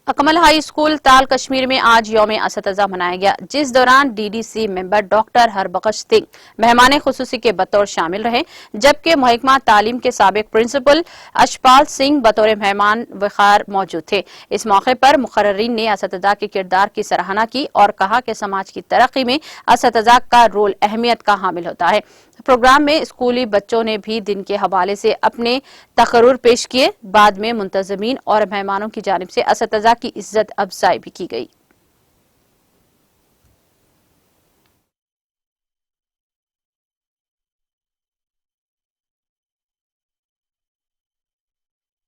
Akmal high school ताल कश्मीर में आज यौम असतज़ा मनाया गया, जिस दौरान DDC member doctor Harbakhsh Singh मेहमान खुसूसी के बतौर शामिल रहे, जबकि महकमा तालीम के साबिक प्रिंसिपल अशपाल सिंह बतौर मेहमान वखार मौजूद थे। इस मौके पर मुकर्रिरीन ने असतज़ा के किरदार की सराहना की और कहा कि समाज की तरक्की में असतज़ा का रोल अहमियत का हामिल होता है। प्रोग्राम में स्कूली बच्चों ने भी दिन के हवाले से अपने तकर्रुर पेश किए। बाद में मुंतज़मीन और मेहमानों की जानिब से असतज़ा की इज्जत अफजाई भी की गई।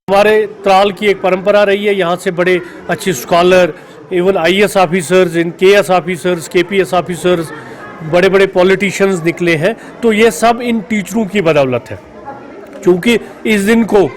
हमारे त्राल की एक परंपरा रही है, यहाँ से बड़े अच्छे स्कॉलर, इवन आईएएस ऑफिसर्स, इन केएस ऑफिसर्स, केपीएस ऑफिसर्स, बड़े बड़े पॉलिटिशियंस निकले हैं। तो ये सब इन टीचरों की बदौलत है। क्योंकि इस दिन को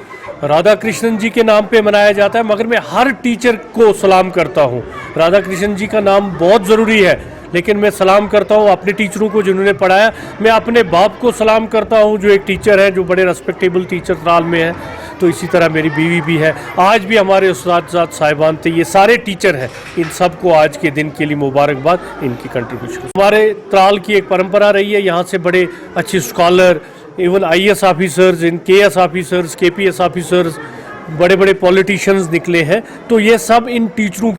राधा कृष्णन जी के नाम पे मनाया जाता है, मगर मैं हर टीचर को सलाम करता हूँ। राधा कृष्णन जी का नाम बहुत ज़रूरी है, लेकिन मैं सलाम करता हूँ अपने टीचरों को जिन्होंने पढ़ाया। मैं अपने बाप को सलाम करता हूँ जो एक टीचर है, जो बड़े रेस्पेक्टेबल टीचर त्राल में है। तो इसी तरह मेरी बीवी भी है। आज भी हमारे उस्ताद साहिबान थे, ये सारे टीचर हैं। इन सबको आज के दिन के लिए मुबारकबाद, इनकी कंट्रीब्यूशन। हमारे त्राल की एक परंपरा रही है, यहाँ से बड़े अच्छे स्कॉलर, इवन आईएएस ऑफिसर्स, इन केएस ऑफिसर्स, केपीएस ऑफिसर्स, बड़े बड़े पॉलिटिशियंस निकले हैं। तो ये सब इन टीचरों